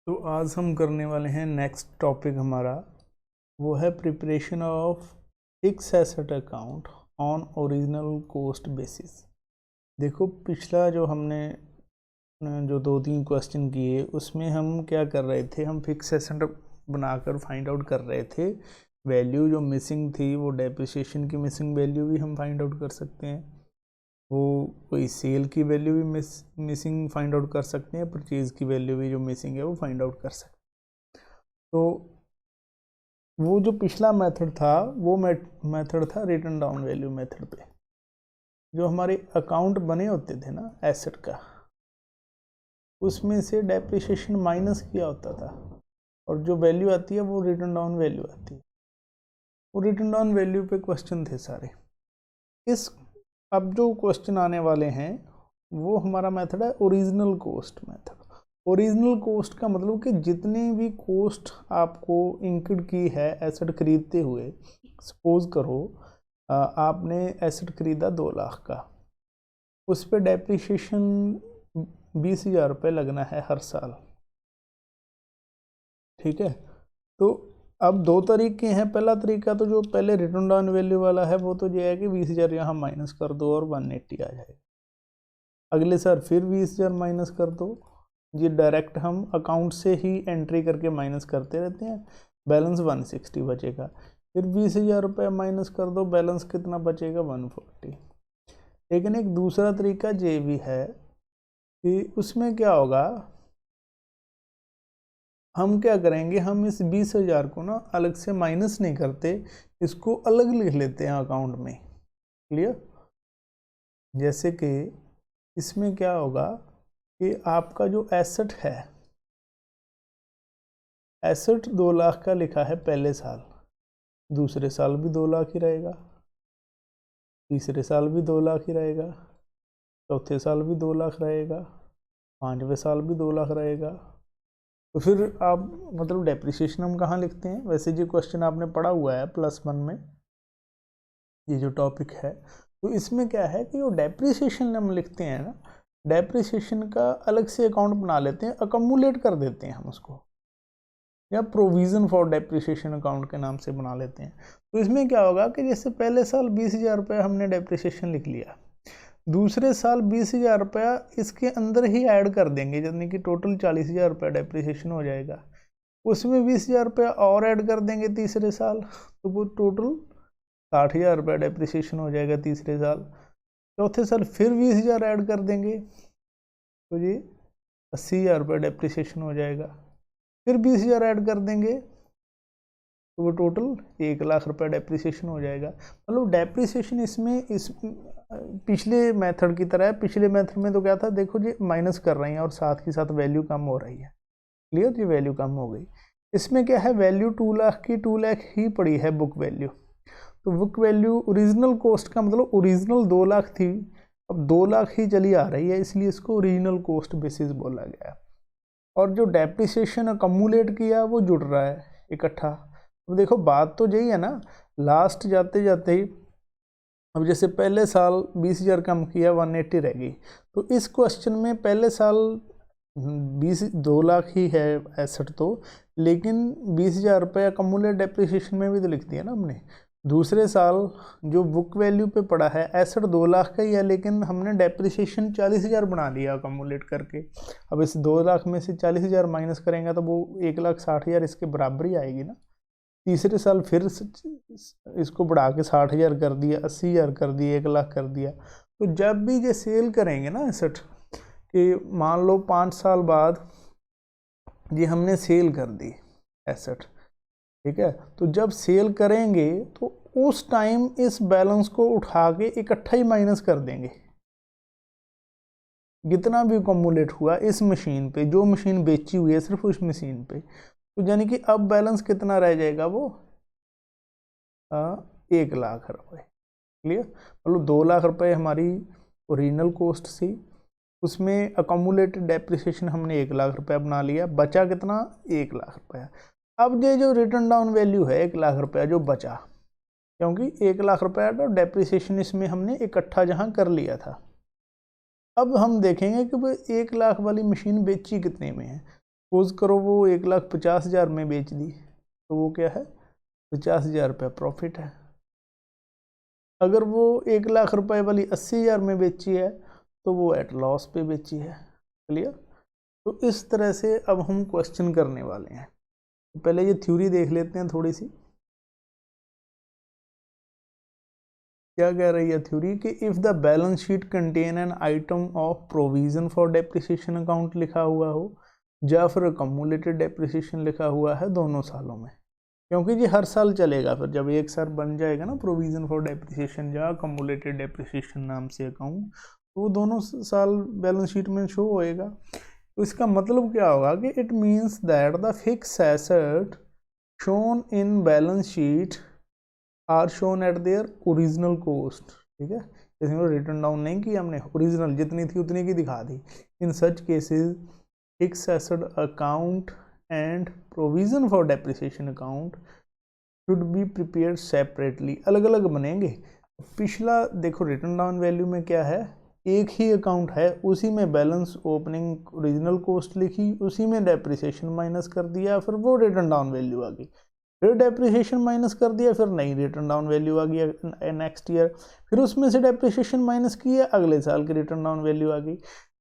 तो आज हम करने वाले हैं नेक्स्ट टॉपिक हमारा, वो है preparation of fix asset account on original cost basis. देखो पिछला जो हमने जो 2-3 क्वेश्चन किए उसमें हम क्या कर रहे थे, हम फिक्स एसेट बनाकर फाइंड आउट कर रहे थे वैल्यू जो मिसिंग थी, वो डेप्रिसिएशन की मिसिंग वैल्यू भी हम फाइंड आउट कर सकते हैं, वो कोई सेल की वैल्यू भी मिसिंग फाइंड आउट कर सकते हैं, परचेज़ की वैल्यू भी जो मिसिंग है वो फाइंड आउट कर सकते हैं। तो वो जो पिछला मेथड था वो मेथड था रिटन डाउन वैल्यू मेथड पे। जो हमारे अकाउंट बने होते थे ना एसेट का, उसमें से डेप्रिसिएशन माइनस किया होता था और जो वैल्यू आती है वो रिटन डाउन वैल्यू आती है। वो रिटन डाउन वैल्यू पे क्वेश्चन थे सारे। इस अब जो क्वेश्चन आने वाले हैं वो हमारा मेथड है original cost method. Original cost का मतलब कि जितनी भी कॉस्ट आपको इंक्ड की है एसेट खरीदते हुए, सपोज करो आपने एसेट खरीदा 2 लाख का, उस पर डेप्रिसिएशन 20,000 रुपये लगना है हर साल। ठीक है, तो अब 2 तरीके हैं। पहला तरीका तो जो पहले रिटर्न डाउन वैल्यू वाला है वो तो ये है कि 20,000 यहाँ माइनस कर दो और 180 आ जाएगा। अगले साल फिर 20,000 माइनस कर दो, ये डायरेक्ट हम अकाउंट से ही एंट्री करके माइनस करते रहते हैं, बैलेंस 160 बचेगा। फिर 20,000 रुपये माइनस कर दो, बैलेंस कितना बचेगा 140। लेकिन एक दूसरा तरीका ये भी है कि उसमें क्या होगा, हम क्या करेंगे, हम इस 20,000 को ना अलग से माइनस नहीं करते, इसको अलग लिख लेते हैं अकाउंट में। क्लियर? जैसे कि इसमें क्या होगा कि आपका जो एसेट है, एसेट 2 लाख का लिखा है पहले साल, दूसरे साल भी 2 लाख ही रहेगा, तीसरे साल भी 2 लाख ही रहेगा, चौथे साल भी 2 लाख रहेगा, 5वें साल भी 2 लाख रहेगा। तो फिर आप मतलब डेप्रिसिएशन हम कहाँ लिखते हैं? वैसे जो क्वेश्चन आपने पढ़ा हुआ है +1 में, ये जो टॉपिक है, तो इसमें क्या है कि वो डेप्रिसिएशन हम लिखते हैं ना, डेप्रिसिएशन का अलग से अकाउंट बना लेते हैं, अकमुलेट कर देते हैं हम उसको, या प्रोविज़न फॉर डेप्रिसिएशन अकाउंट के नाम से बना लेते हैं। तो इसमें क्या होगा कि जैसे पहले साल 20,000 रुपये हमने डेप्रिसिएशन लिख लिया, दूसरे साल 20,000 रुपया इसके अंदर ही ऐड कर देंगे, यानी कि टोटल 40,000 रुपया डेप्रिसिएशन हो जाएगा। उसमें 20,000 रुपया और ऐड कर देंगे तीसरे साल, तो वो टोटल 60,000 रुपया डेप्रिसिएशन हो जाएगा तीसरे साल। चौथे साल फिर 20,000 ऐड कर देंगे, तो ये 80,000 रुपया डेप्रिसिएशन हो जाएगा। फिर 20,000 ऐड कर देंगे तो वो टोटल 1 लाख रुपया डेप्रिसिएशन हो जाएगा। मतलब डेप्रिसिएशन इसमें इस पिछले मेथड की तरह है। पिछले मेथड में तो क्या था, देखो जी माइनस कर रहे हैं और साथ ही साथ वैल्यू कम हो रही है। क्लियर? जी वैल्यू कम हो गई। इसमें क्या है, वैल्यू 2 लाख की 2 लाख ही पड़ी है बुक वैल्यू। तो बुक वैल्यू ओरिजिनल कॉस्ट का मतलब ओरिजिनल 2 लाख थी, अब 2 लाख ही चली आ रही है, इसलिए इसको ओरिजिनल कॉस्ट बेसिस बोला गया। और जो डेप्रिसिएशन अकमुलेट किया वो जुड़ रहा है इकट्ठा। अब देखो बात तो यही है ना, लास्ट जाते जाते ही अब जैसे पहले साल 20,000 कम किया 180 रह गई, तो इस क्वेश्चन में पहले साल 2 लाख ही है एसेट तो, लेकिन 20,000 रुपये अकमुलेट डेप्रिसिएशन में भी तो लिख दिया ना हमने। दूसरे साल जो बुक वैल्यू पे पड़ा है एसेट 2 लाख का ही है, लेकिन हमने डेप्रिसिएशन 40,000 बना लिया अकमुलेट करके। अब इस 2 लाख में से 40,000 माइनस करेंगे तो वो 1,60,000 इसके बराबर ही आएगी ना। तीसरे साल फिर इसको बढ़ा के 60,000 कर दिया, 80,000 कर दिया, 1 लाख कर दिया। तो जब भी ये सेल करेंगे ना एसेट, कि मान लो 5 साल बाद ये हमने सेल कर दी एसेट, ठीक है, तो जब सेल करेंगे तो उस टाइम इस बैलेंस को उठा के इकट्ठा ही माइनस कर देंगे, जितना भी अक्यूमुलेट हुआ इस मशीन पे, जो मशीन बेची हुई है सिर्फ उस मशीन पे। तो यानी कि अब बैलेंस कितना रह जाएगा, वो 1 लाख रुपए। क्लियर? मतलब 2 लाख रुपए हमारी ओरिजिनल कॉस्ट थी, उसमें अक्यूमुलेटेड डेप्रिसिएशन हमने 1 लाख रुपया बना लिया, बचा कितना, 1 लाख रुपया। अब ये जो रिटर्न डाउन वैल्यू है 1 लाख रुपया जो बचा, क्योंकि 1 लाख रुपया तो डेप्रिसिएशन इसमें हमने इकट्ठा जहाँ कर लिया था। अब हम देखेंगे कि वो 1 लाख वाली मशीन बेची कितने में है, सपोज करो वो 1,50,000 में बेच दी, तो वो क्या है, 50,000 रुपये प्रॉफिट है। अगर वो 1,00,000 रुपये वाली 80,000 में बेची है तो वो एट लॉस पे बेची है। क्लियर। तो इस तरह से अब हम क्वेश्चन करने वाले हैं। तो पहले ये थ्योरी देख लेते हैं थोड़ी सी, क्या कह रही है थ्योरी कि if the balance sheet contain an item of provision for depreciation account लिखा हुआ हो या फिर अकम्युलेटेड डेप्रिसिएशन लिखा हुआ है दोनों सालों में, क्योंकि ये हर साल चलेगा। फिर जब एक साल बन जाएगा ना प्रोविजन फॉर डेप्रिसिएशन या अकम्युलेटेड डेप्रिसिएशन नाम से अकाउंट, तो वो दोनों साल बैलेंस शीट में शो होएगा। तो इसका मतलब क्या होगा कि it means that the fix asset shown in balance sheet are shown at their original cost. ठीक है, इसमें रिटर्न डाउन नहीं किया हमने, ओरिजिनल जितनी थी उतनी की दिखा दी। In such cases fix asset account and provision for depreciation account should be prepared separately, अलग अलग बनेंगे। पिछला देखो रिटर्न डाउन वैल्यू में क्या है, एक ही अकाउंट है, उसी में बैलेंस ओपनिंग ओरिजिनल कॉस्ट लिखी, उसी में डेप्रिसिएशन माइनस कर दिया, फिर वो रिटर्न डाउन वैल्यू आ गई, फिर डेप्रिसिएशन माइनस कर दिया, फिर नई रिटर्न डाउन वैल्यू आ गई नेक्स्ट ईयर, फिर उसमें से डेप्रिसिएशन माइनस किया, अगले साल की रिटर्न डाउन वैल्यू आ गई।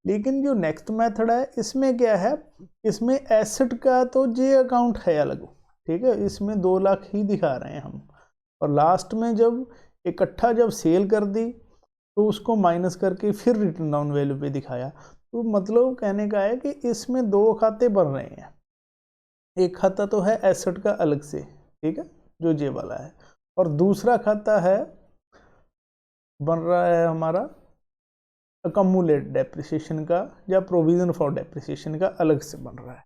लेकिन जो नेक्स्ट मेथड है इसमें क्या है, इसमें एसेट का तो जे अकाउंट है अलग, ठीक है, इसमें 2 लाख ही दिखा रहे हैं हम, और लास्ट में जब इकट्ठा जब सेल कर दी तो उसको माइनस करके फिर रिटर्न डाउन वैल्यू पे दिखाया। तो मतलब कहने का है कि इसमें 2 खाते बन रहे हैं, एक खाता तो है एसेट का अलग से, ठीक है, जो जे वाला है, और दूसरा खाता है बन रहा है हमारा अकम्युलेट डेप्रिसिएशन का या प्रोविजन फॉर डेप्रिसिएशन का अलग से बन रहा है।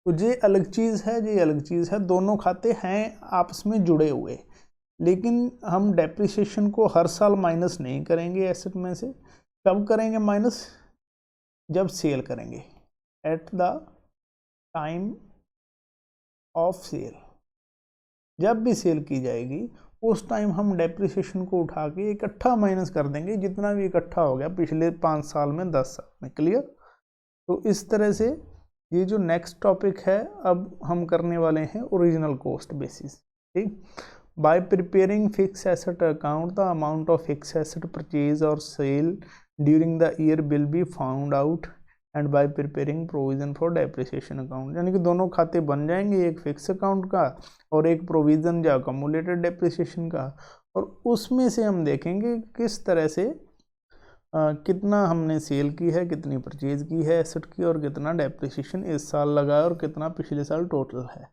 तो ये अलग चीज़ है, ये अलग चीज़ है, दोनों खाते हैं आपस में जुड़े हुए, लेकिन हम डेप्रिसिएशन को हर साल माइनस नहीं करेंगे एसेट में से। कब करेंगे माइनस, जब सेल करेंगे, at the time of sale, जब भी सेल की जाएगी उस टाइम हम डेप्रिसिएशन को उठा के इकट्ठा माइनस कर देंगे, जितना भी इकट्ठा हो गया पिछले 5 साल में 10 साल में। क्लियर। तो इस तरह से ये जो नेक्स्ट टॉपिक है अब हम करने वाले हैं ओरिजिनल कॉस्ट बेसिस। ठीक, by preparing fix asset account the amount of fix asset purchase और sale during the year will be found out and by preparing provision for depreciation account, यानी कि दोनों खाते बन जाएंगे, एक फिक्स अकाउंट का और एक प्रोविजन या अकम्युलेटेड डेप्रिसिएशन का, और उसमें से हम देखेंगे किस तरह से कितना हमने सेल की है, कितनी परचेज की है एसेट की, और कितना डेप्रिसिएशन इस साल लगा है और कितना पिछले साल टोटल है।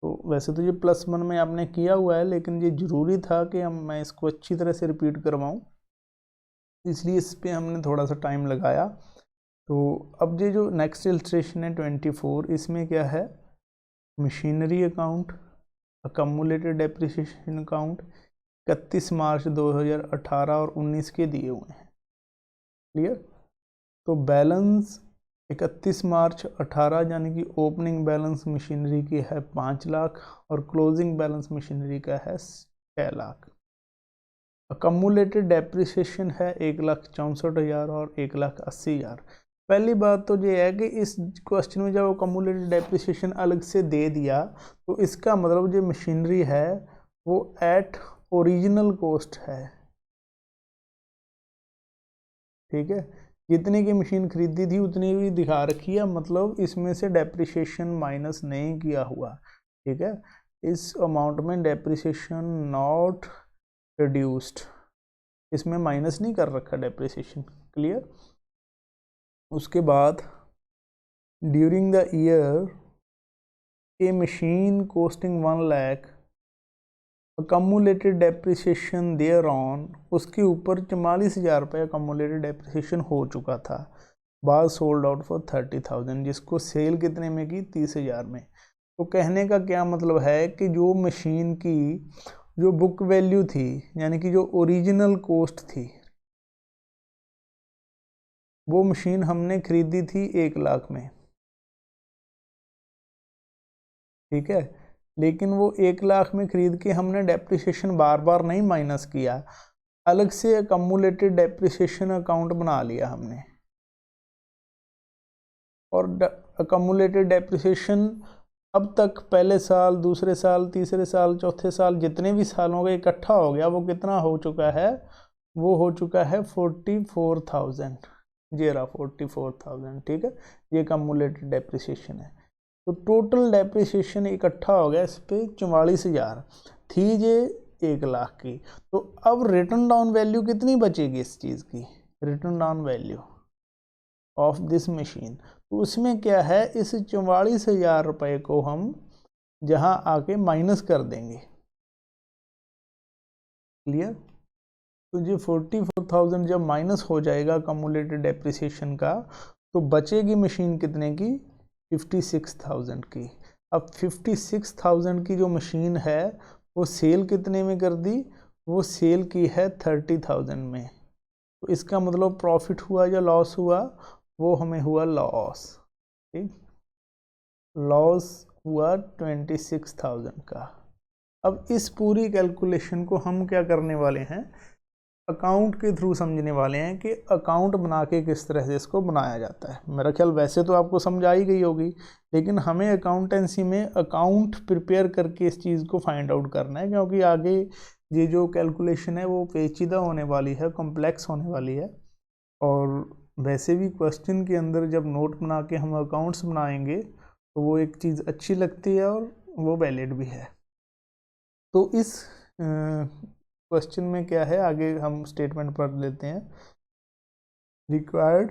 तो वैसे तो ये +1 में आपने किया हुआ है, लेकिन ये ज़रूरी था कि मैं इसको अच्छी तरह से रिपीट करवाऊँ, इसलिए इस पर हमने थोड़ा सा टाइम लगाया। तो अब ये जो नेक्स्ट इलस्ट्रेशन है 24, इसमें क्या है, मशीनरी अकाउंट, अकम्युलेटेड डेप्रिसिएशन अकाउंट 31 मार्च 2018 और 19 के दिए हुए हैं। क्लियर। तो बैलेंस 31 मार्च 18 यानी कि ओपनिंग बैलेंस मशीनरी की है 5 लाख और क्लोजिंग बैलेंस मशीनरी का है 6 लाख। अकम्युलेटेड डेप्रिसिएशन है 1,64,000 और 1,80,000। पहली बात तो ये है कि इस क्वेश्चन में जब अकम्युलेटेड डेप्रिसिएशन अलग से दे दिया तो इसका मतलब जो मशीनरी है वो एट ओरिजिनल कॉस्ट है। ठीक है, जितने की मशीन खरीदी थी उतनी भी दिखा रखी है, मतलब इसमें से डेप्रिसिएशन माइनस नहीं किया हुआ। ठीक है, इस अमाउंट में डेप्रिसिएशन नॉट रिड्यूस्ड, इसमें माइनस नहीं कर रखा डेप्रिसिएशन। क्लियर। उसके बाद during the year a machine costing 1 lakh accumulated depreciation thereon, उसके ऊपर 44,000 रुपये अकम्युलेटेड डेप्रिसिएशन हो चुका था, बाद सोल्ड आउट फॉर 30,000, जिसको सेल कितने में की, 30,000 में। तो कहने का क्या मतलब है कि जो मशीन की जो बुक वैल्यू थी, यानी कि जो ओरिजिनल कॉस्ट थी, वो मशीन हमने खरीदी थी 1 लाख में। ठीक है, लेकिन वो 1 लाख में खरीद के हमने डेप्रिसिएशन बार बार नहीं माइनस किया, अलग से अकम्युलेटेड डेप्रिसिएशन अकाउंट बना लिया हमने, और अकमुलेटेड डेप्रिसिएशन अब तक पहले साल, दूसरे साल, तीसरे साल, चौथे साल, जितने भी साल हो गए इकट्ठा हो गया, वो कितना हो चुका है, वो हो चुका है 44,000, ये रहा 44,000, ठीक है, ये कमुलेटेड डेप्रिसिएशन है। तो टोटल डेप्रिसिएशन इकट्ठा हो गया इस पे 44,000 थी, ये 1 लाख की। तो अब रिटर्न डाउन वैल्यू कितनी बचेगी इस चीज़ की, return down value of this machine, तो उसमें क्या है, इस 44,000 रुपये को हम जहां आके माइनस कर देंगे, क्लियर। तो ये 44,000 जब माइनस हो जाएगा कम्युलेटेड डेप्रिसिएशन का, तो बचेगी मशीन कितने की, 56,000 की। अब 56,000 की जो मशीन है वो सेल कितने में कर दी, वो सेल की है 30,000 में। तो इसका मतलब प्रॉफिट हुआ या लॉस हुआ, वो हमें हुआ लॉस, ठीक, लॉस हुआ 26,000 का। अब इस पूरी कैलकुलेशन को हम क्या करने वाले हैं, अकाउंट के थ्रू समझने वाले हैं कि अकाउंट बना के किस तरह से इसको बनाया जाता है। मेरा ख्याल वैसे तो आपको समझ आ ही गई होगी, लेकिन हमें अकाउंटेंसी में अकाउंट प्रिपेयर करके इस चीज़ को फाइंड आउट करना है, क्योंकि आगे ये जो कैलकुलेशन है वो पेचीदा होने वाली है, कॉम्प्लेक्स होने वाली है। और वैसे भी क्वेश्चन के अंदर जब नोट बना के हम अकाउंट्स बनाएंगे तो वो एक चीज़ अच्छी लगती है और वो वैलिड भी है। तो इस क्वेश्चन में क्या है, आगे हम स्टेटमेंट पढ़ लेते हैं। Required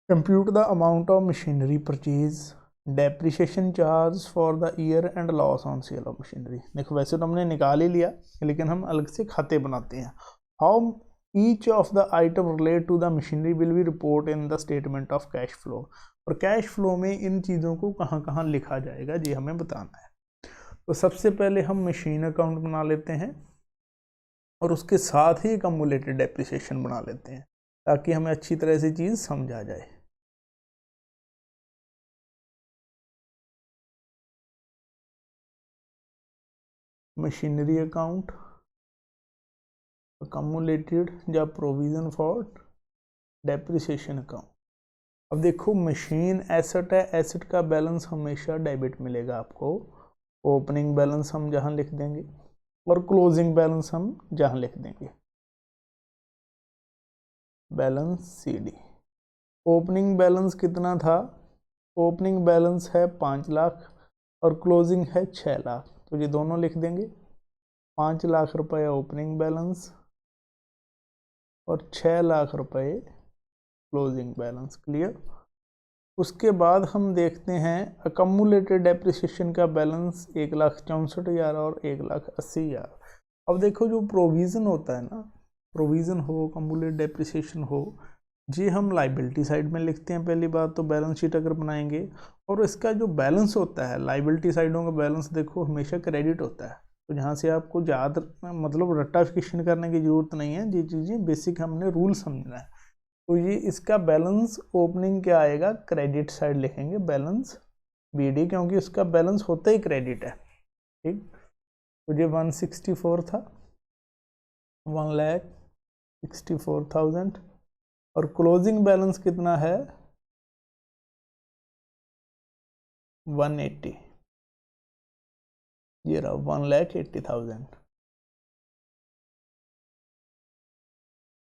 compute the amount of machinery purchase, depreciation charge for the year and loss on sale of machinery. देखो वैसे तो हमने निकाल ही लिया, लेकिन हम अलग से खाते बनाते हैं। How each of the item relate to the machinery will be report in the statement of cash flow, और कैश फ्लो में इन चीज़ों को कहाँ कहाँ लिखा जाएगा ये हमें बताना है। तो सबसे पहले हम मशीन अकाउंट बना लेते हैं और उसके साथ ही कम्युलेटेड डेप्रिसिएशन बना लेते हैं, ताकि हमें अच्छी तरह से चीज़ समझ आ जाए। मशीनरी अकाउंट, कम्युलेटेड या प्रोविजन फॉर डेप्रिसिएशन अकाउंट। अब देखो मशीन एसेट है, एसेट का बैलेंस हमेशा डेबिट मिलेगा आपको। ओपनिंग बैलेंस हम जहां लिख देंगे और क्लोजिंग बैलेंस हम जहां लिख देंगे, बैलेंस CD। ओपनिंग बैलेंस कितना था, ओपनिंग बैलेंस है 5 लाख और क्लोजिंग है 6 लाख, तो ये दोनों लिख देंगे। 5 लाख रुपए ओपनिंग बैलेंस और 6 लाख रुपए क्लोजिंग बैलेंस, क्लियर। उसके बाद हम देखते हैं अकम्युलेटेड डेप्रिसिएशन का बैलेंस 1,64,000 और 1,80,000। अब देखो जो प्रोविज़न होता है ना, प्रोविज़न हो, कम्युलेटेड डेप्रिसिएशन हो, ये हम लाइबिलिटी साइड में लिखते हैं पहली बात तो, बैलेंस शीट अगर बनाएंगे। और इसका जो बैलेंस होता है, लाइबिलिटी साइडों का बैलेंस देखो हमेशा क्रेडिट होता है। तो जहाँ से आपको ज़्यादा मतलब रट्टाफिकेशन करने की ज़रूरत नहीं है, ये चीज़ें बेसिक हमने रूल समझना है। तो ये इसका बैलेंस ओपनिंग क्या आएगा, क्रेडिट साइड लिखेंगे, बैलेंस BD, क्योंकि उसका बैलेंस होता ही क्रेडिट है, ठीक। तो ये 164 था, 1,64,000, और क्लोजिंग बैलेंस कितना है 180, ये रहा 1,80,000।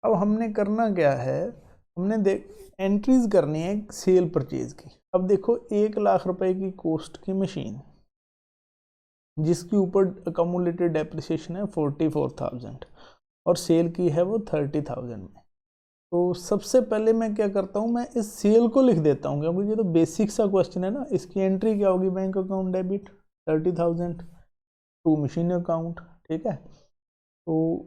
अब हमने करना क्या है, हमने एंट्रीज करनी है सेल परचेज की। अब देखो 1 लाख रुपए की कॉस्ट की मशीन जिसके ऊपर अकम्युलेटेड डेप्रिसिएशन है 44,000 और सेल की है वो 30,000 में। तो सबसे पहले मैं क्या करता हूँ, मैं इस सेल को लिख देता हूँ, क्योंकि ये तो बेसिक सा क्वेश्चन है ना। इसकी एंट्री क्या होगी, bank account debit 30,000 to machine account, ठीक है। तो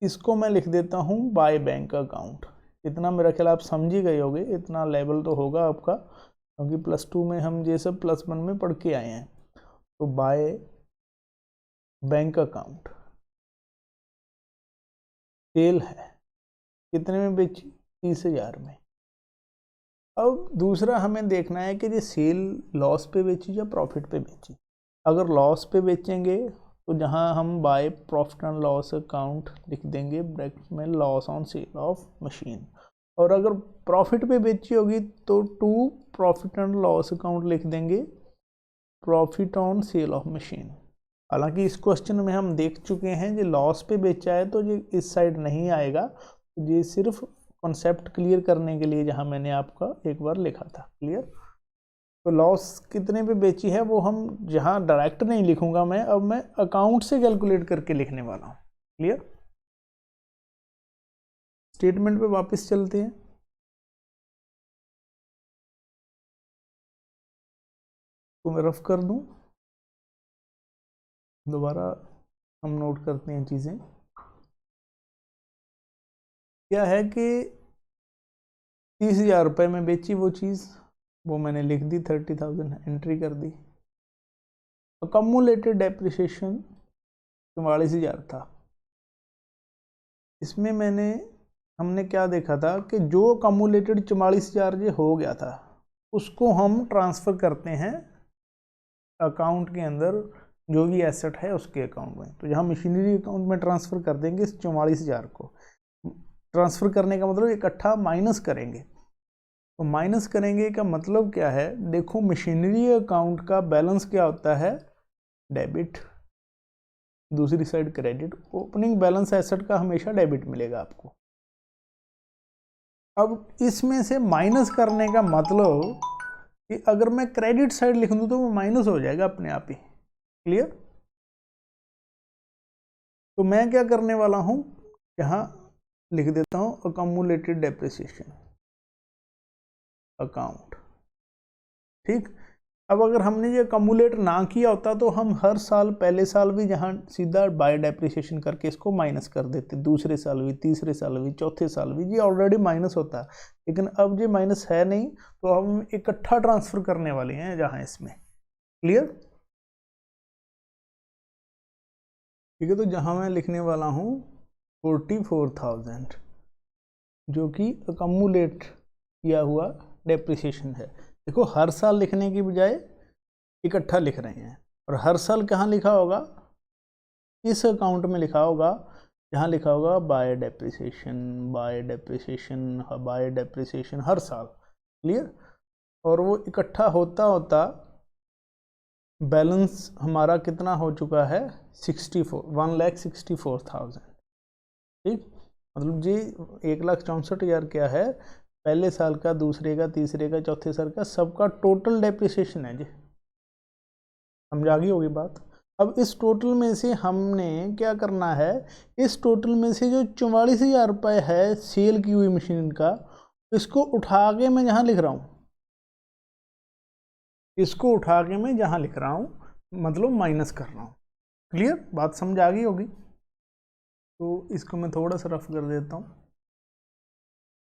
इसको मैं लिख देता हूँ बाय बैंक अकाउंट। इतना मेरा ख्याल आप समझ ही गए होगे, इतना लेवल तो होगा आपका, क्योंकि +2 में हम ये सब +1 में पढ़ के आए हैं। तो बाय बैंक अकाउंट सेल है, कितने में बेची, 30,000 में। अब दूसरा हमें देखना है कि ये सेल लॉस पे बेची या प्रॉफिट पे बेची। अगर लॉस पे बेचेंगे तो जहां हम by profit and loss account लिख देंगे ब्रैकेट में, loss on sale of machine. और अगर प्रॉफिट पे बेची होगी तो to profit and loss account लिख देंगे, profit on sale of machine. हालांकि इस क्वेश्चन में हम देख चुके हैं जो लॉस पे बेचा है तो ये इस साइड नहीं आएगा, ये सिर्फ कॉन्सेप्ट क्लियर करने के लिए जहां मैंने आपका एक बार लिखा था। क्लियर? तो लॉस कितने पे बेची है वो हम जहां डायरेक्ट नहीं लिखूंगा मैं, अब मैं अकाउंट से कैलकुलेट करके लिखने वाला हूं। क्लियर? स्टेटमेंट पे वापस चलते हैं। तो मैं रफ कर दूं, दोबारा हम नोट करते हैं चीज़ें। क्या है कि 30,000 रुपये में बेची वो चीज़, वो मैंने लिख दी, 30,000 एंट्री कर दी। अकम्युलेटेड डेप्रिसिएशन 44,000 था। इसमें हमने क्या देखा था कि जो अकम्युलेटेड 44,000 जो हो गया था उसको हम ट्रांसफ़र करते हैं अकाउंट के अंदर, जो भी एसेट है उसके अकाउंट में। तो यहाँ मशीनरी अकाउंट में ट्रांसफ़र कर देंगे इस 44,000 को। ट्रांसफ़र करने का मतलब इकट्ठा माइनस करेंगे। तो माइनस करेंगे का मतलब क्या है, देखो मशीनरी अकाउंट का बैलेंस क्या होता है, डेबिट, दूसरी side credit. Opening balance asset का हमेशा डेबिट मिलेगा आपको। अब इसमें से माइनस करने का मतलब कि अगर मैं क्रेडिट साइड लिख दूं तो वो माइनस हो जाएगा अपने आप ही। क्लियर? तो मैं क्या करने वाला हूं, यहां लिख देता हूं अकम्युलेटेड डेप्रिसिएशन अकाउंट। ठीक? अब अगर हमने ये अकम्युलेट ना किया होता तो हम हर साल पहले साल भी जहां सीधा बाय डेप्रिसिएशन करके इसको माइनस कर देते, दूसरे साल भी, तीसरे साल भी, चौथे साल भी, ये ऑलरेडी माइनस होता। लेकिन अब ये माइनस है नहीं, तो हम इकट्ठा ट्रांसफर करने वाले हैं जहां इसमें। क्लियर? ठीक है, तो जहां मैं लिखने वाला हूं 44,000 जो कि अकम्युलेट किया हुआ डेप्रिसिएशन है। देखो हर साल लिखने की बजाय इकट्ठा लिख रहे हैं, और हर साल कहाँ लिखा होगा, इस अकाउंट में लिखा होगा जहाँ लिखा होगा by depreciation, by depreciation, by depreciation हर साल। क्लियर? और वो इकट्ठा होता होता बैलेंस हमारा कितना हो चुका है, 1,64,000। ठीक? मतलब जी 1,64,000 क्या है, पहले साल का, दूसरे का, तीसरे का, चौथे साल का, सबका टोटल डेप्रिसिएशन है जी। समझा गई होगी बात? अब इस टोटल में से हमने क्या करना है, इस टोटल में से जो 44,000 रुपये है सेल की हुई मशीन का, इसको उठा के मैं यहाँ लिख रहा हूँ, इसको उठा के मैं जहाँ लिख रहा हूँ, मतलब माइनस कर रहा हूँ। क्लियर? बात समझ आ गई होगी? तो इसको मैं थोड़ा सा रफ कर देता हूँ।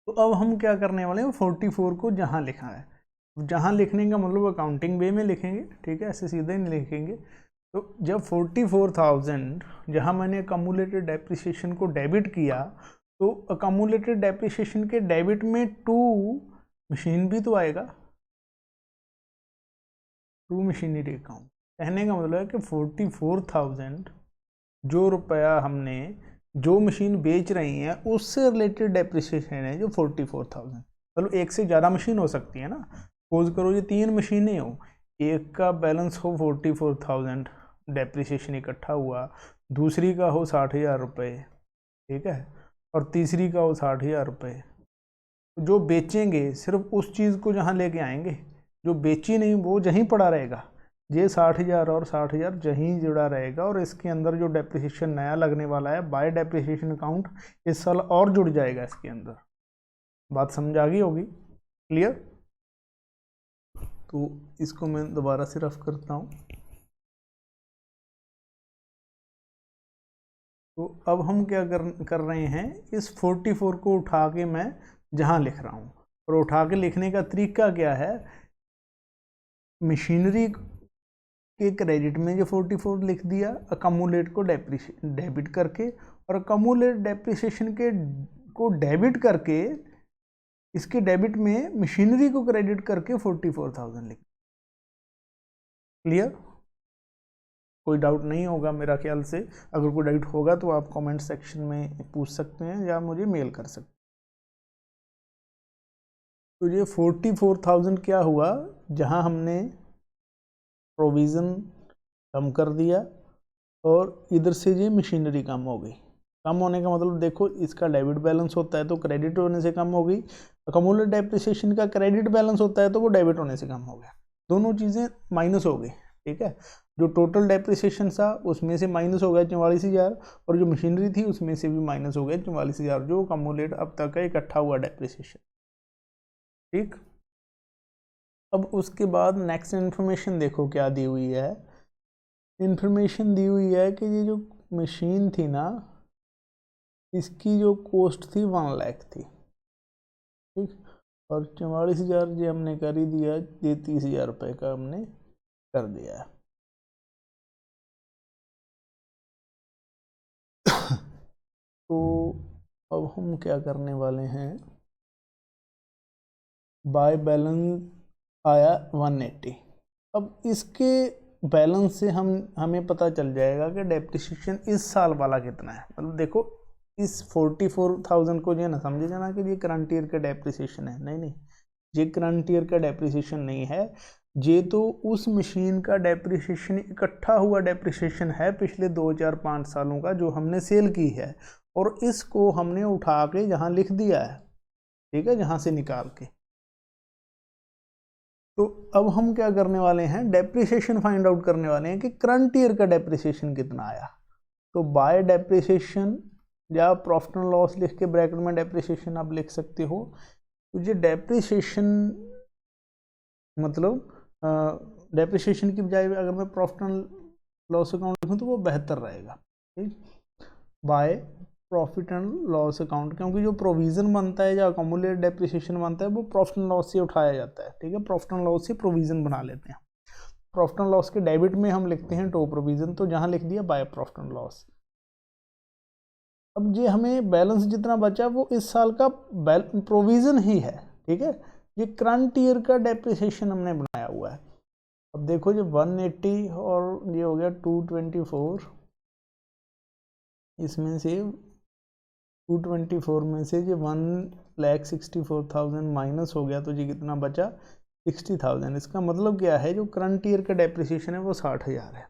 तो अब हम क्या करने वाले हैं, 44 को जहाँ लिखा है, जहाँ लिखने का मतलब अकाउंटिंग वे में लिखेंगे। ठीक है? ऐसे सीधे नहीं लिखेंगे। तो जब 44,000 जहाँ मैंने अकम्युलेटेड डेप्रिसिएशन को डेबिट किया, तो अकम्युलेटेड डेप्रिसिएशन के डेबिट में टू मशीन भी तो आएगा, टू मशीनरी अकाउंट। कहने का मतलब है कि 44,000 जो रुपया हमने जो मशीन बेच रही हैं उससे रिलेटेड डेप्रिसिएशन है जो 44,000। मतलब एक से ज़्यादा मशीन हो सकती है ना, सपोज करो ये 3 मशीनें हो, एक का बैलेंस हो 44,000 डेप्रिसिएशन इकट्ठा हुआ, दूसरी का हो 60,000 रुपये, ठीक है, और तीसरी का हो 60,000 रुपये। जो बेचेंगे सिर्फ उस चीज़ को जहाँ लेके आएंगे, जो बेची नहीं वो जहीं पड़ा रहेगा। ये 60,000 और 60,000 जहीं जुड़ा रहेगा, और इसके अंदर जो डेप्रिसिएशन नया लगने वाला है बाय डेप्रिसिएशन अकाउंट, इस साल और जुड़ जाएगा इसके अंदर। बात समझ आ गई होगी? क्लियर? तो इसको मैं दोबारा से रफ करता हूँ। तो अब हम क्या कर रहे हैं, इस 44 को उठा के मैं जहाँ लिख रहा हूँ, और उठा के लिखने का तरीका क्या है, मशीनरी के क्रेडिट में जो 44 लिख दिया, अकम्युलेट को डेबिट करके, और अकम्युलेट डेप्रिसिएशन के को डेबिट करके इसके डेबिट में मशीनरी को क्रेडिट करके 44,000 लिख। क्लियर? कोई डाउट नहीं होगा मेरा ख्याल से। अगर कोई डाउट होगा तो आप कमेंट सेक्शन में पूछ सकते हैं या मुझे मेल कर सकते हैं। तो ये 44,000 क्या हुआ, जहाँ हमने प्रोविज़न कम कर दिया और इधर से ये मशीनरी कम हो गई। कम होने का मतलब देखो, इसका डेबिट बैलेंस होता है तो क्रेडिट होने से कम हो गई, अकमुलेटेड डेप्रिसिएशन का क्रेडिट बैलेंस होता है तो वो डेबिट होने से कम हो गया, दोनों चीज़ें माइनस हो गई। ठीक है, जो टोटल डेप्रिसिएशन था उसमें से माइनस हो गया 44,000 और जो मशीनरी थी उसमें से भी माइनस हो गया 44,000, जो अकमुलेट अब तक का इकट्ठा हुआ डेप्रिसिएशन। ठीक, अब उसके बाद नेक्स्ट इन्फॉर्मेशन देखो क्या दी हुई है। इन्फॉर्मेशन दी हुई है कि ये जो मशीन थी ना, इसकी जो कॉस्ट थी 1 लाख थी। ठीक, और 44,000 ये हमने कर ही दिया, ये 30,000 रुपये का हमने कर दिया है। तो अब हम क्या करने वाले हैं, बाय बैलेंस आया 180। अब इसके बैलेंस से हमें पता चल जाएगा कि डेप्रिसिएशन इस साल वाला कितना है। मतलब देखो, इस 44,000 को जो है ना समझे जाना कि ये करंट ईयर का डेप्रिसिएशन है, नहीं नहीं, ये करंट ईयर का डेप्रिसिएशन नहीं है, ये तो उस मशीन का डेप्रिसिएशन, इकट्ठा हुआ डेप्रिसिएशन है पिछले 2, 4, 5 सालों का, जो हमने सेल की है और इसको हमने उठा के यहाँ लिख दिया है। ठीक है, जहाँ से निकाल के। तो अब हम क्या करने वाले हैं, डेप्रिसिएशन फाइंड आउट करने वाले हैं कि करंट ईयर का डेप्रिसिएशन कितना आया। तो बाय डेप्रिसिएशन या प्रॉफिट एंड लॉस लिख के ब्रैकेट में डेप्रिसिएशन आप लिख सकते हो। तो ये डेप्रिसिएशन मतलब डेप्रिसिएशन की बजाय अगर मैं प्रॉफिट एंड लॉस अकाउंट लिखूँ तो वो बेहतर रहेगा। ठीक, bye profit and loss account, क्योंकि जो प्रोविज़न बनता है या अकमुलेटेड डेप्रिसिएशन बनता है वो प्रॉफिट एंड लॉस से उठाया जाता है। ठीक है, प्रॉफिट एंड लॉस से प्रोविज़न बना लेते हैं। प्रॉफिट एंड लॉस के डेबिट में हम लिखते हैं टू प्रोविज़न, तो जहाँ लिख दिया बाय प्रॉफिट एंड लॉस। अब ये हमें बैलेंस जितना बचा वो इस साल का प्रोविज़न ही है। ठीक है, ये करंट ईयर का डेप्रिसिएशन हमने बनाया हुआ है। अब देखो, ये 180 और ये हो गया 224, इसमें से 224 में से ये 1,64,000 माइनस हो गया, तो ये कितना बचा 60,000। इसका मतलब क्या है, जो करंट ईयर का डेप्रिसिएशन है वो 60,000 है।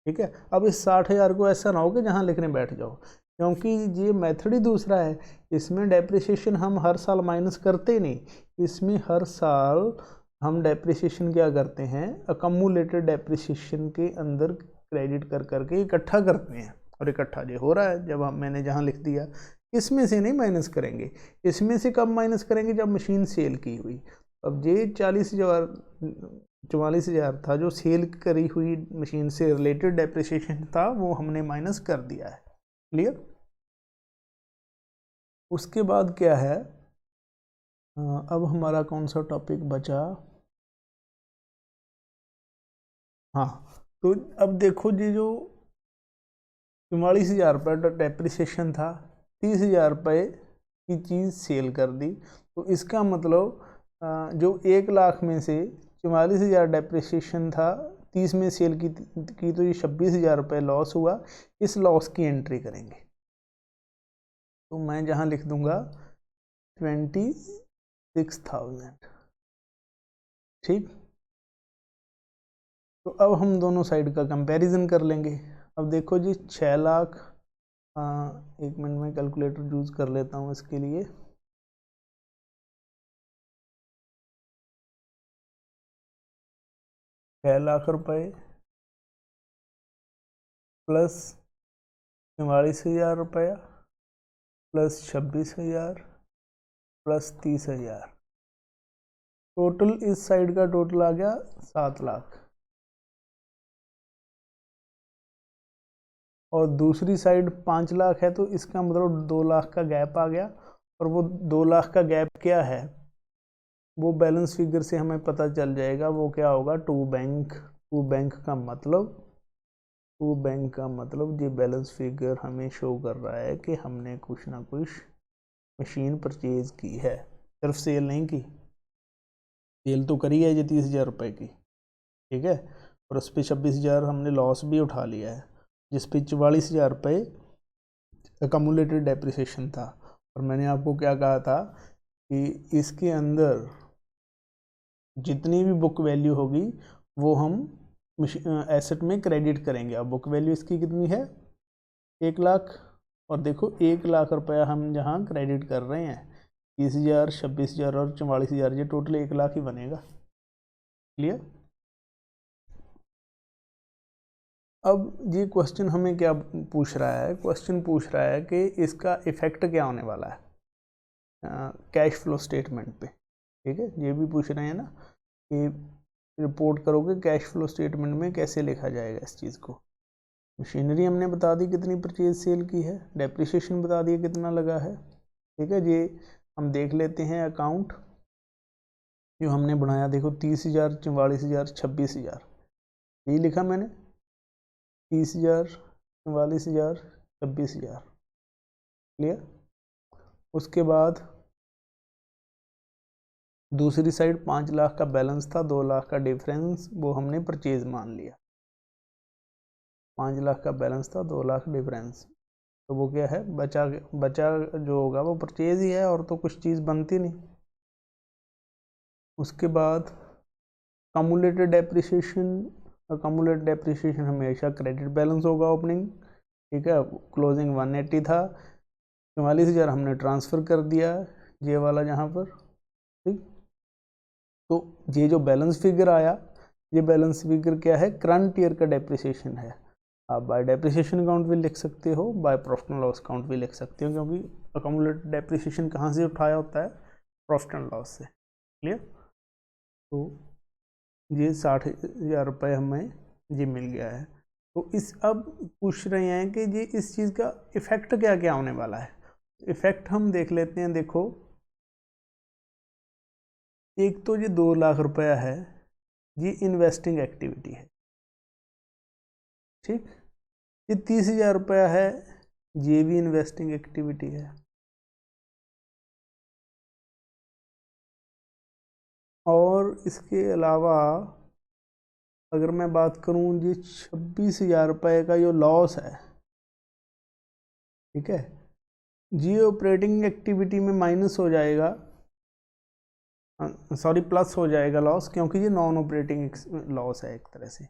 ठीक है, अब इस 60,000 को ऐसा ना हो कि जहाँ लिखने बैठ जाओ, क्योंकि ये मेथड ही दूसरा है। इसमें डेप्रिसिएशन हम हर साल माइनस करते नहीं, इसमें हर साल हम डेप्रिसिएशन क्या करते हैं, अकमुलेटेड डेप्रिसिएशन के अंदर क्रेडिट कर करके इकट्ठा करते हैं। और इकट्ठा ये हो रहा है, जब मैंने जहाँ लिख दिया, इसमें से नहीं माइनस करेंगे, इसमें से कब माइनस करेंगे, जब मशीन सेल की हुई। अब ये 44,000 था जो सेल करी हुई मशीन से रिलेटेड डेप्रिसिएशन था, वो हमने माइनस कर दिया है। क्लियर। उसके बाद क्या है, अब हमारा कौन सा टॉपिक बचा, हाँ, तो अब देखो जी, जो 44,000 रुपये डेप्रिसिएशन था, 30,000 रुपये की चीज़ सेल कर दी, तो इसका मतलब जो 1 लाख में से 44,000 डेप्रिसिएशन था, 30 में सेल की तो ये 26,000 रुपये लॉस हुआ। इस लॉस की एंट्री करेंगे, तो मैं जहाँ लिख दूंगा 26,000। ठीक, तो अब हम दोनों साइड का कंपैरिजन कर लेंगे। अब देखो जी, 6 लाख, 1 मिनट में कैलकुलेटर यूज़ कर लेता हूँ इसके लिए। ₹6,00,000 प्लस 44,000 रुपया प्लस 26,000 प्लस 30,000, टोटल इस साइड का टोटल आ गया 7 लाख। और दूसरी साइड 5 लाख है, तो इसका मतलब 2 लाख का गैप आ गया। और वो 2 लाख का गैप क्या है, वो बैलेंस फिगर से हमें पता चल जाएगा, वो क्या होगा, टू बैंक का मतलब ये बैलेंस फिगर हमें शो कर रहा है कि हमने कुछ ना कुछ मशीन परचेज की है, सिर्फ सेल नहीं की। सेल तो करी है ये 30,000 रुपये की, ठीक है, और उस पर 26,000 हमने लॉस भी उठा लिया है, जिस पे 44,000 रुपये अकमुलेटेड डेप्रिसिएशन था। और मैंने आपको क्या कहा था कि इसके अंदर जितनी भी बुक वैल्यू होगी वो हम एसेट में क्रेडिट करेंगे। अब बुक वैल्यू इसकी कितनी है, 1,00,000, और देखो 1,00,000 रुपया हम जहाँ क्रेडिट कर रहे हैं, 30,000, 26,000 और 44,000, ये टोटल 1,00,000 ही बनेगा। क्लियर। अब ये क्वेश्चन हमें क्या पूछ रहा है, क्वेश्चन पूछ रहा है कि इसका इफेक्ट क्या होने वाला है कैश फ्लो स्टेटमेंट पे। ठीक है, ये भी पूछ रहे हैं ना कि रिपोर्ट करोगे कैश फ्लो स्टेटमेंट में कैसे लिखा जाएगा इस चीज़ को। मशीनरी हमने बता दी कितनी परचेज सेल की है, डेप्रिसिएशन बता दिया कितना लगा है। ठीक है, ये हम देख लेते हैं अकाउंट जो हमने बनाया। देखो 30,000, 44,000, 26,000, यही लिखा मैंने, 30,000, 44,000, 26,000। क्लियर। उसके बाद दूसरी साइड 5,00,000 का बैलेंस था, 2,00,000 का डिफरेंस, वो हमने परचेज मान लिया। 5,00,000 का बैलेंस था, 2,00,000 डिफरेंस, तो वो क्या है, बचा जो होगा वो परचेज ही है, और तो कुछ चीज़ बनती नहीं। उसके बाद कम्युलेटेड डेप्रिसिएशन, कम्युलेटेड डेप्रिसिएशन हमेशा क्रेडिट बैलेंस होगा ओपनिंग। ठीक है, क्लोजिंग 180 था, 44,000 हमने ट्रांसफ़र कर दिया ये वाला जहाँ पर। ठीक, तो ये जो बैलेंस फिगर आया, ये बैलेंस फिगर क्या है, करंट ईयर का डेप्रिसिएशन है। आप बाय डेप्रिसिएशन अकाउंट भी लिख सकते हो, bye profit and loss account भी लिख सकते हो, क्योंकि अकाउमुलेटेड डेप्रिसिएशन कहाँ से उठाया होता है, प्रॉफिट एंड लॉस से। क्लियर। तो ये 60,000 रुपये हमें ये मिल गया है। तो इस अब पूछ रहे हैं कि ये इस चीज़ का इफ़ेक्ट क्या क्या होने वाला है। इफ़ेक्ट हम देख लेते हैं। देखो, एक तो ये 2,00,000 रुपया है, ये इन्वेस्टिंग एक्टिविटी है। ठीक, ये 30,000 रुपया है, ये भी इन्वेस्टिंग एक्टिविटी है। और इसके अलावा अगर मैं बात करूं, ये 26,000 रुपये का जो लॉस है, ठीक है, जी ऑपरेटिंग एक्टिविटी में माइनस हो जाएगा, सॉरी प्लस हो जाएगा लॉस, क्योंकि ये नॉन ऑपरेटिंग लॉस है एक तरह से।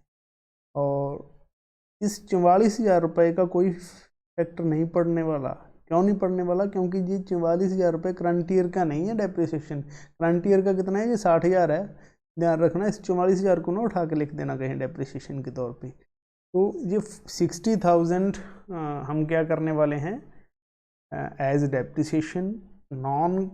और इस 44,000 रुपये का कोई फैक्टर नहीं पड़ने वाला। क्यों नहीं पड़ने वाला, क्योंकि ये 44,000 रुपये करंट ईयर का नहीं है डेप्रिसिएशन। करंट ईयर का कितना है, ये 60,000 है। ध्यान रखना, इस 44,000 को ना उठा के लिख देना कहीं डेप्रिसिएशन के तौर पे। तो ये 60,000 हम क्या करने वाले हैं, as depreciation non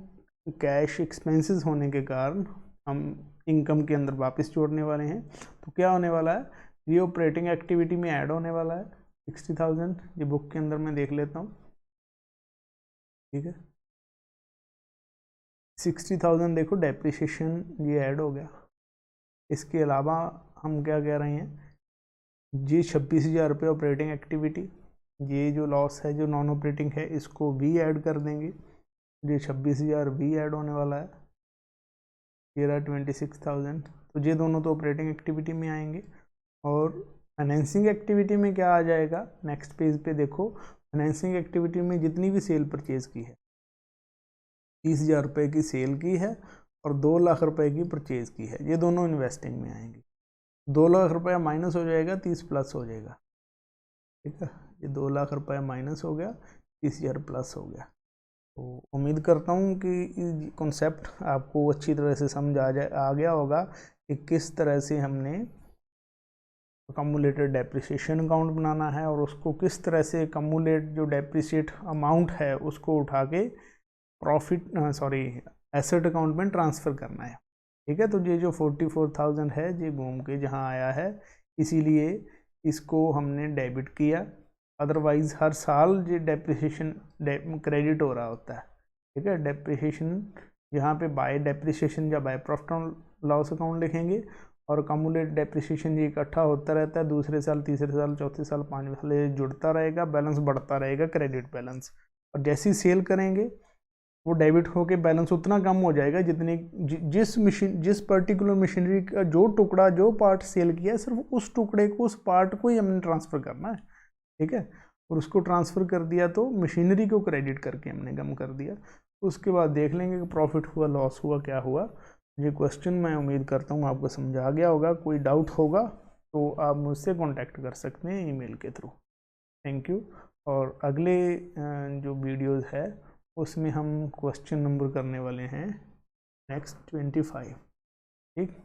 cash expenses होने के कारण हम इनकम के अंदर वापस जोड़ने वाले हैं। तो क्या होने वाला है, ये ऑपरेटिंग एक्टिविटी में ऐड होने वाला है 60,000। ये बुक के अंदर मैं देख लेता हूँ। ठीक है, 60,000 देखो डेप्रिसिएशन ये ऐड हो गया। इसके अलावा हम क्या कह रहे हैं, ये 26,000 रुपये ऑपरेटिंग एक्टिविटी, ये जो लॉस है जो नॉन ऑपरेटिंग है इसको भी ऐड कर देंगे। ये 26,000 भी ऐड होने वाला है, ये रहा 26,000। तो ये दोनों तो ऑपरेटिंग एक्टिविटी में आएंगे। और फाइनेंसिंग एक्टिविटी में क्या आ जाएगा, नेक्स्ट पेज पे देखो, फाइनेंसिंग एक्टिविटी में जितनी भी सेल परचेज की है, 30,000 रुपये की सेल की है और 2,00,000 रुपये की परचेज की है, ये दोनों इन्वेस्टिंग में आएंगी। 2,00,000 रुपया माइनस हो जाएगा, 30 प्लस हो जाएगा। ठीक है, ये 2,00,000 रुपया माइनस हो गया, 30,000 प्लस हो गया। तो उम्मीद करता हूँ कि कॉन्सेप्ट आपको अच्छी तरह से समझ आ गया होगा कि किस तरह से हमने कम्युलेटेड डेप्रिसिएशन अकाउंट बनाना है, और उसको किस तरह से कम्युलेट जो डेप्रिसिएट अमाउंट है उसको उठा के प्रॉफिट एसेट अकाउंट में ट्रांसफ़र करना है। ठीक है, तो ये जो 44,000 है ये घूम के जहाँ आया है, इसीलिए इसको हमने डेबिट किया। अदरवाइज़ हर साल ये डेप्रिसिएशन क्रेडिट हो रहा होता है। ठीक है, डेप्रिसिएशन यहाँ पे बाय डेप्रिसिएशन या bye profit and loss account लिखेंगे, और कम्युलेट डेप्रिसिएशन ये इकट्ठा होता रहता है, दूसरे साल, तीसरे साल, चौथे साल, 5वें साल ये जुड़ता रहेगा, बैलेंस बढ़ता रहेगा, क्रेडिट बैलेंस। और जैसे ही सेल करेंगे वो डेबिट होके बैलेंस उतना कम हो जाएगा जितने जिस पर्टिकुलर मशीनरी का जो टुकड़ा, जो पार्ट सेल किया है, सिर्फ उस टुकड़े को, उस पार्ट को ही हमने ट्रांसफ़र करना है। ठीक है, और उसको ट्रांसफ़र कर दिया तो मशीनरी को क्रेडिट करके हमने कम कर दिया। उसके बाद देख लेंगे कि प्रॉफिट हुआ, लॉस हुआ, क्या हुआ। ये क्वेश्चन मैं उम्मीद करता हूँ आपको समझ आ गया होगा। कोई डाउट होगा तो आप मुझसे कांटेक्ट कर सकते हैं ईमेल के थ्रू। Thank you. और अगले जो वीडियोज़ है उसमें हम क्वेश्चन नंबर करने वाले हैं नेक्स्ट 25। ठीक।